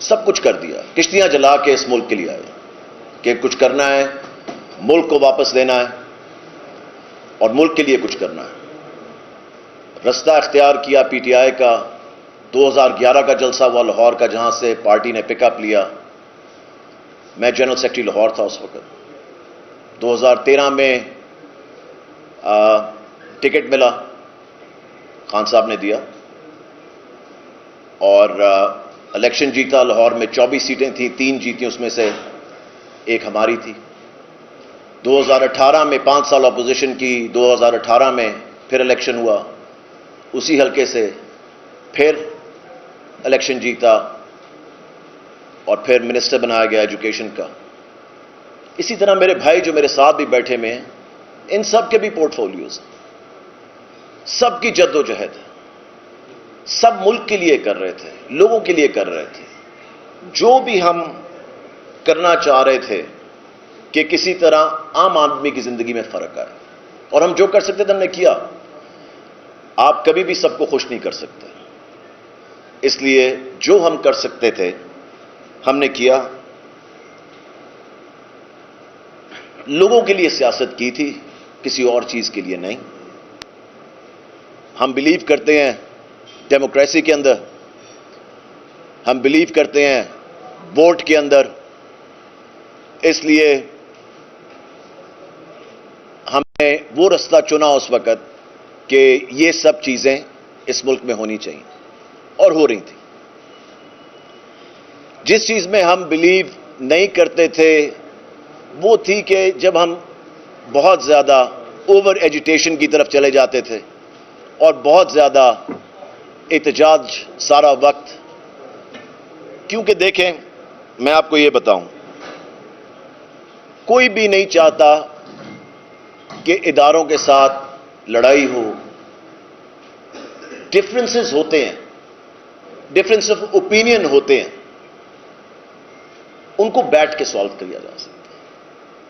سب کچھ کر دیا, کشتیاں جلا کے اس ملک کے لیے آئے کہ کچھ کرنا ہے, ملک کو واپس لینا ہے اور ملک کے لیے کچھ کرنا ہے. رستہ اختیار کیا پی ٹی آئی کا. 2011 کا جلسہ ہوا لاہور کا, جہاں سے پارٹی نے پک اپ لیا. میں جنرل سیکرٹری لاہور تھا اس وقت. 2013 میں ٹکٹ ملا, خان صاحب نے دیا اور الیکشن جیتا. لاہور میں 24 سیٹیں تھیں, 3 جیتی, اس میں سے ایک ہماری تھی. 2018 میں 5 سال اپوزیشن کی. 2018 میں پھر الیکشن ہوا, اسی حلقے سے پھر الیکشن جیتا اور پھر منسٹر بنایا گیا ایجوکیشن کا. اسی طرح میرے بھائی جو میرے ساتھ بھی بیٹھے میں ہیں, ان سب کے بھی پورٹ فولیوز, سب کی جد و جہد, سب ملک کے لیے کر رہے تھے, لوگوں کے لیے کر رہے تھے. جو بھی ہم کرنا چاہ رہے تھے کہ کسی طرح عام آدمی کی زندگی میں فرق آئے, اور ہم جو کر سکتے تھے ہم نے کیا. آپ کبھی بھی سب کو خوش نہیں کر سکتے, اس لیے جو ہم کر سکتے تھے ہم نے کیا. لوگوں کے لیے سیاست کی تھی, کسی اور چیز کے لیے نہیں. ہم بلیو کرتے ہیں ڈیموکریسی کے اندر, ہم بلیو کرتے ہیں ووٹ کے اندر. اس لیے ہم نے وہ رستہ چنا اس وقت کہ یہ سب چیزیں اس ملک میں ہونی چاہیے, اور ہو رہی تھی. جس چیز میں ہم بلیو نہیں کرتے تھے وہ تھی کہ جب ہم بہت زیادہ اوور ایجوٹیشن کی طرف چلے جاتے تھے اور بہت زیادہ احتجاج سارا وقت. کیونکہ دیکھیں میں آپ کو یہ بتاؤں, کوئی بھی نہیں چاہتا کہ اداروں کے ساتھ لڑائی ہو. ڈفرینسز ہوتے ہیں, ڈفرینس آف اوپینین ہوتے ہیں, ان کو بیٹھ کے سالو کیا جا سکتا ہے.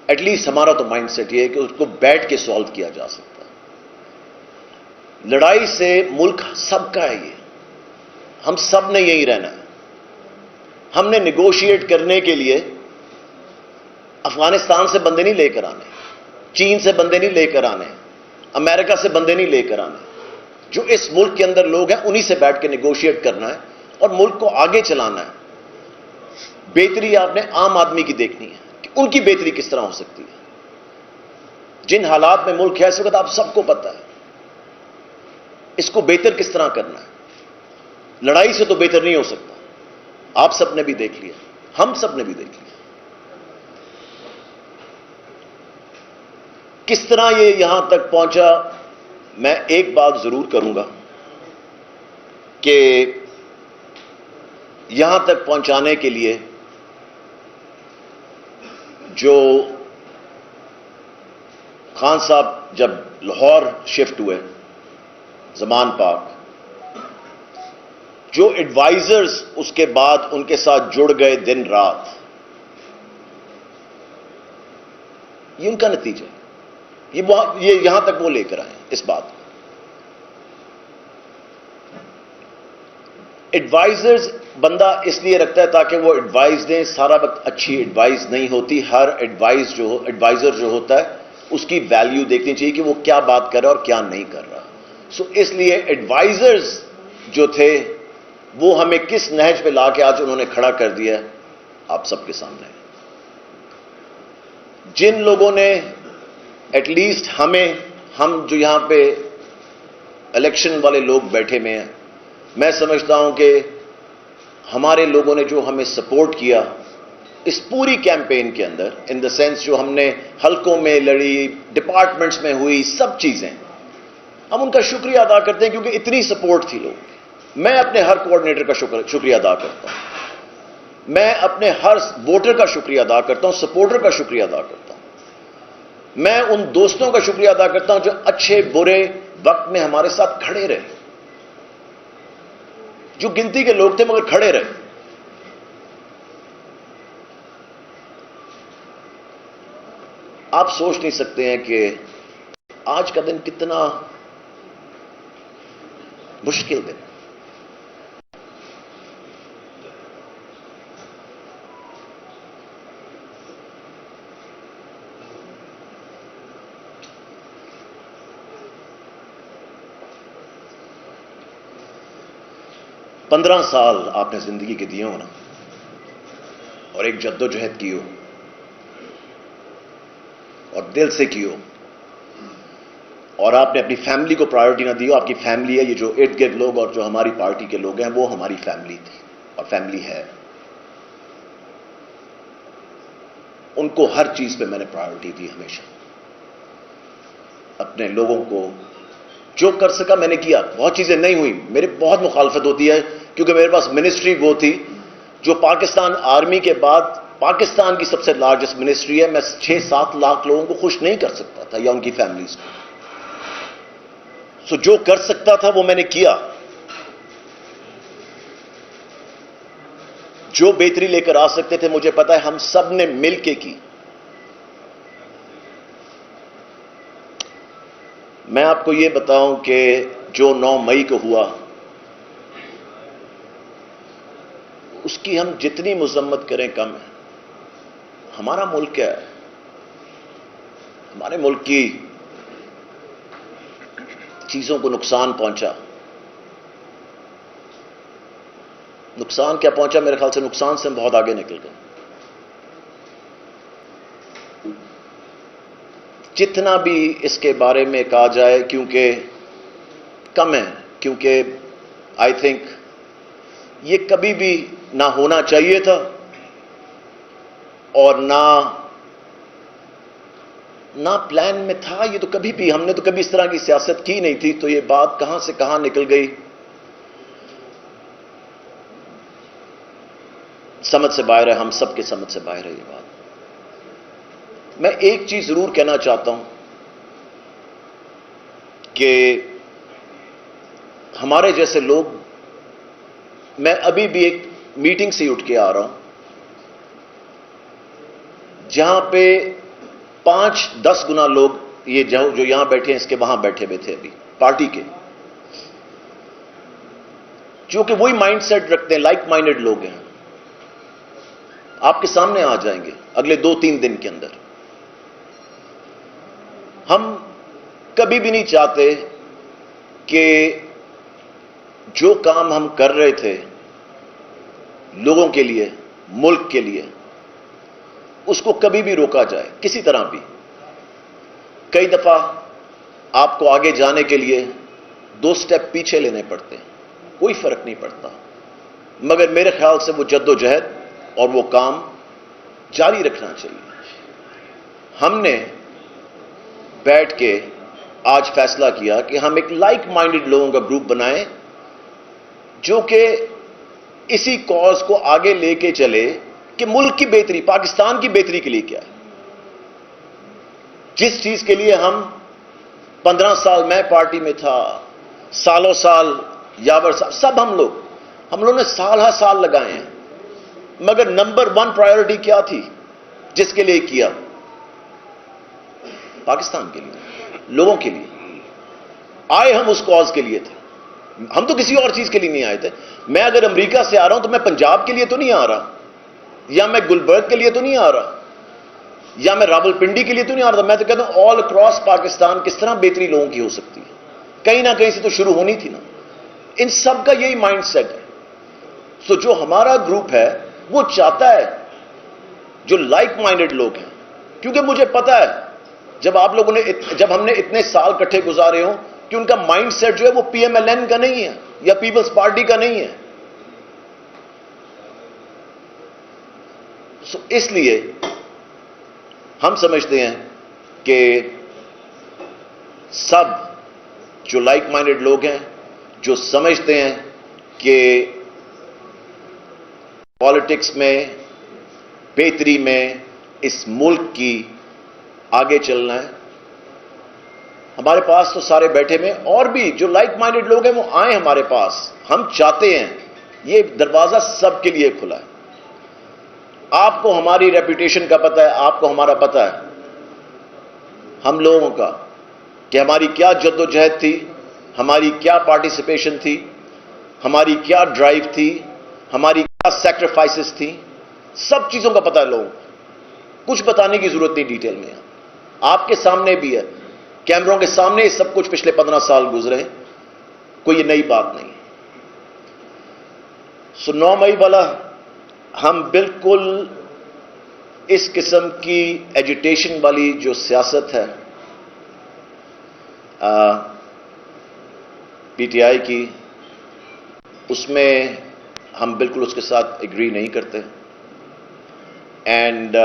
ایٹ لیسٹ ہمارا تو مائنڈ سیٹ یہ ہے کہ اس کو بیٹھ کے سالو کیا جا سکتا ہے. لڑائی سے ملک سب کا ہے, یہ ہم سب نے یہی رہنا ہے. ہم نے نیگوشیٹ کرنے کے لیے افغانستان سے بندے نہیں لے کر آنے, چین سے بندے نہیں لے کر آنے, امریکہ سے بندے نہیں لے کر آنے. جو اس ملک کے اندر لوگ ہیں انہی سے بیٹھ کے نیگوشیٹ کرنا ہے اور ملک کو آگے چلانا ہے. بہتری آپ نے عام آدمی کی دیکھنی ہے کہ ان کی بہتری کس طرح ہو سکتی ہے. جن حالات میں ملک ہے اس وقت آپ سب کو پتا ہے, اس کو بہتر کس طرح کرنا ہے. لڑائی سے تو بہتر نہیں ہو سکتا. آپ سب نے بھی دیکھ لیا, ہم سب نے بھی دیکھ لیا کس طرح یہ یہاں تک پہنچا. میں ایک بات ضرور کروں گا کہ یہاں تک پہنچانے کے لیے جو خان صاحب جب لاہور شفٹ ہوئے زمان پاک, جو ایڈوائزرز اس کے بعد ان کے ساتھ جڑ گئے دن رات, یہ ان کا نتیجہ ہے. یہ یہاں تک وہ لے کر آئے اس بات کو. ایڈوائزرز بندہ اس لیے رکھتا ہے تاکہ وہ ایڈوائز دیں. سارا وقت اچھی ایڈوائز نہیں ہوتی. ہر ایڈوائزر جو ہوتا ہے اس کی ویلیو دیکھنی چاہیے کہ وہ کیا بات کر رہا ہے اور کیا نہیں کر رہا. اس لیے ایڈوائزرز جو تھے وہ ہمیں کس نہج پہ لا کے آج انہوں نے کھڑا کر دیا آپ سب کے سامنے. جن لوگوں نے ایٹ لیسٹ ہم جو یہاں پہ الیکشن والے لوگ بیٹھے میں ہیں, میں سمجھتا ہوں کہ ہمارے لوگوں نے جو ہمیں سپورٹ کیا اس پوری کیمپین کے اندر, ان دا سینس جو ہم نے حلقوں میں لڑی, ڈپارٹمنٹس میں ہوئی سب چیزیں, ہم ان کا شکریہ ادا کرتے ہیں کیونکہ اتنی سپورٹ تھی لوگوں کی. میں اپنے ہر کوآرڈینیٹر کا شکریہ ادا کرتا ہوں, میں اپنے ہر ووٹر کا شکریہ ادا کرتا ہوں, سپورٹر کا شکریہ ادا کرتا ہوں. میں ان دوستوں کا شکریہ ادا کرتا ہوں جو اچھے برے وقت میں ہمارے ساتھ کھڑے رہے, جو گنتی کے لوگ تھے مگر کھڑے رہے. آپ سوچ نہیں سکتے ہیں کہ آج کا دن کتنا مشکل دن. 15 سال آپ نے زندگی کے دیے ہو نا، اور ایک جد و جہد کی ہو اور دل سے کی ہو، اور آپ نے اپنی فیملی کو پرائیورٹی نہ دی ہو. آپ کی فیملی ہے، یہ جو ارد گرد لوگ اور جو ہماری پارٹی کے لوگ ہیں وہ ہماری فیملی تھی اور فیملی ہے. ان کو ہر چیز پہ میں نے پرائیورٹی دی ہمیشہ. اپنے لوگوں کو جو کر سکا میں نے کیا. بہت چیزیں نہیں ہوئی، میری بہت مخالفت ہوتی ہے کیونکہ میرے پاس منسٹری وہ تھی جو پاکستان آرمی کے بعد پاکستان کی سب سے لارجسٹ منسٹری ہے. میں 6-7 لاکھ لوگوں کو خوش نہیں کر سکتا تھا یا ان کی فیملیز کو. جو کر سکتا تھا وہ میں نے کیا. جو بہتری لے کر آ سکتے تھے مجھے پتا ہے ہم سب نے مل کے کی. میں آپ کو یہ بتاؤں کہ جو 9 مئی کو ہوا اس کی ہم جتنی مذمت کریں کم ہے. ہمارا ملک ہے، ہمارے ملک کی چیزوں کو نقصان پہنچا. نقصان کیا پہنچا؟ میرے خیال سے نقصان سے ہم بہت آگے نکل گئے. جتنا بھی اس کے بارے میں کہا جائے کیونکہ کم ہے، کیونکہ آئی تھنک یہ کبھی بھی نہ ہونا چاہیے تھا اور نہ پلان میں تھا. یہ تو کبھی بھی ہم نے تو کبھی اس طرح کی سیاست کی نہیں تھی. تو یہ بات کہاں سے کہاں نکل گئی، سمجھ سے باہر ہے. ہم سب کے سمجھ سے باہر ہے یہ بات. میں ایک چیز ضرور کہنا چاہتا ہوں کہ ہمارے جیسے لوگ، میں ابھی بھی ایک میٹنگ سے اٹھ کے آ رہا ہوں جہاں پہ 5-10 گنا لوگ یہ جو یہاں بیٹھے ہیں اس کے وہاں بیٹھے ہوئے تھے ابھی پارٹی کے، جو کہ وہی مائنڈ سیٹ رکھتے ہیں، لائک مائنڈڈ لوگ ہیں. آپ کے سامنے آ جائیں گے اگلے 2-3 دن کے اندر. ہم کبھی بھی نہیں چاہتے کہ جو کام ہم کر رہے تھے لوگوں کے لیے، ملک کے لیے، اس کو کبھی بھی روکا جائے کسی طرح بھی. کئی دفعہ آپ کو آگے جانے کے لیے 2 سٹیپ پیچھے لینے پڑتے ہیں، کوئی فرق نہیں پڑتا، مگر میرے خیال سے وہ جد و جہد اور وہ کام جاری رکھنا چاہیے. ہم نے بیٹھ کے آج فیصلہ کیا کہ ہم ایک لائک مائنڈڈ لوگوں کا گروپ بنائیں جو کہ اسی کاز کو آگے لے کے چلے کہ ملک کی بہتری، پاکستان کی بہتری کے لیے کیا ہے. جس چیز کے لیے ہم 15 سال میں پارٹی میں تھا، سالوں سال یاور صاحب، سب ہم لوگ نے سال ہر سال لگائے ہیں، مگر نمبر 1 پرائیورٹی کیا تھی جس کے لیے کیا؟ پاکستان کے لیے، لوگوں کے لیے. آئے ہم اس کاز کے لیے تھے، ہم تو کسی اور چیز کے لیے نہیں آئے تھے. میں اگر امریکہ سے آ رہا ہوں تو میں پنجاب کے لیے تو نہیں آ رہا، یا میں گلبرگ کے لیے تو نہیں آ رہا، یا میں راول پنڈی کے لیے تو نہیں آ رہا تھا. میں تو کہتا ہوں آل اکراس پاکستان کس طرح بہتری لوگوں کی ہو سکتی ہے، کہیں نہ کہیں سے تو شروع ہونی تھی نا. ان سب کا یہی مائنڈ سیٹ ہے. جو ہمارا گروپ ہے وہ چاہتا ہے جو لائک مائنڈڈ لوگ ہیں، کیونکہ مجھے پتا ہے جب ہم نے اتنے سال کٹھے گزارے ہوں کہ ان کا مائنڈ سیٹ جو ہے وہ پی ایم ایل این کا نہیں ہے یا پیپلز پارٹی کا نہیں ہے. اس لیے ہم سمجھتے ہیں کہ سب جو لائک مائنڈڈ لوگ ہیں، جو سمجھتے ہیں کہ پالیٹکس میں، بہتری میں، اس ملک کی آگے چلنا ہے. ہمارے پاس تو سارے بیٹھے میں، اور بھی جو لائک مائنڈڈ لوگ ہیں وہ آئیں ہمارے پاس. ہم چاہتے ہیں، یہ دروازہ سب کے لیے کھلا ہے. آپ کو ہماری ریپوٹیشن کا پتہ ہے، آپ کو ہمارا پتہ ہے، ہم لوگوں کا، کہ ہماری کیا جد و جہد تھی، ہماری کیا پارٹیسپیشن تھی، ہماری کیا ڈرائیو تھی، ہماری کیا سیکریفائسز تھی. سب چیزوں کا پتہ ہے لوگوں کو. کچھ بتانے کی ضرورت نہیں ڈیٹیل میں. آپ کے سامنے بھی ہے، کیمروں کے سامنے یہ سب کچھ پچھلے 15 سال گزرے، کوئی یہ نئی بات نہیں. سو 9 مئی والا ہم بالکل اس قسم کی ایجیٹیشن والی جو سیاست ہے پی ٹی آئی کی، اس میں ہم بالکل اس کے ساتھ ایگری نہیں کرتے. اینڈ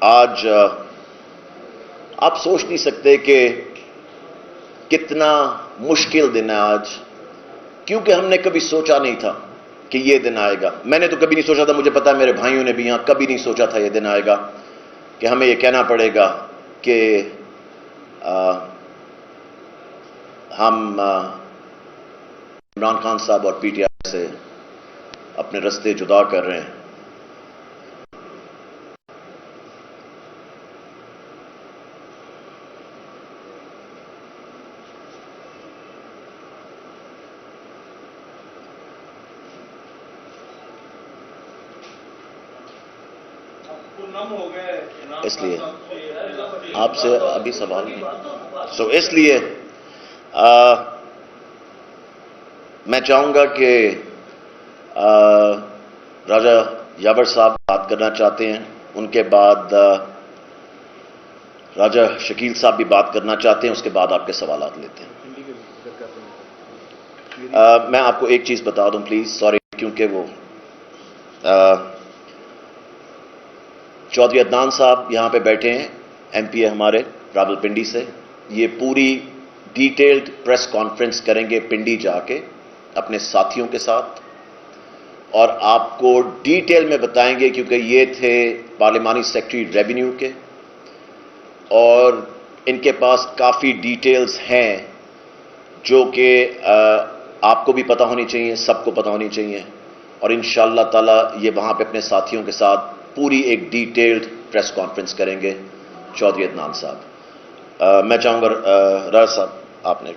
آج آپ سوچ نہیں سکتے کہ کتنا مشکل دن ہے آج، کیونکہ ہم نے کبھی سوچا نہیں تھا کہ یہ دن آئے گا. میں نے تو کبھی نہیں سوچا تھا، مجھے پتا ہے میرے بھائیوں نے بھی یہاں کبھی نہیں سوچا تھا یہ دن آئے گا کہ ہمیں یہ کہنا پڑے گا کہ ہم عمران خان صاحب اور پی ٹی آئی سے اپنے رستے جدا کر رہے ہیں. اس لیے آپ سے ابھی سوال نہیں، اس لیے میں چاہوں گا کہ راجہ یاور صاحب بات کرنا چاہتے ہیں، ان کے بعد راجہ شکیل صاحب بھی بات کرنا چاہتے ہیں، اس کے بعد آپ کے سوالات لیتے ہیں. میں آپ کو ایک چیز بتا دوں پلیز، سوری، کیونکہ وہ چودھری عدنان صاحب یہاں پہ بیٹھے ہیں، ایم پی اے ہمارے راول پنڈی سے. یہ پوری ڈیٹیلڈ پریس کانفرنس کریں گے پنڈی جا کے اپنے ساتھیوں کے ساتھ، اور آپ کو ڈیٹیل میں بتائیں گے، کیونکہ یہ تھے پارلیمانی سیکرٹری ریونیو کے، اور ان کے پاس کافی ڈیٹیلز ہیں جو کہ آپ کو بھی پتہ ہونی چاہیے، سب کو پتہ ہونی چاہیے. اور انشاءاللہ تعالی یہ وہاں پہ اپنے ساتھیوں کے ساتھ پوری ایک ڈیٹیلڈ پریس کانفرنس کریں گے چودھری عدنان صاحب. میں چاہوں گا راج صاحب آپ نے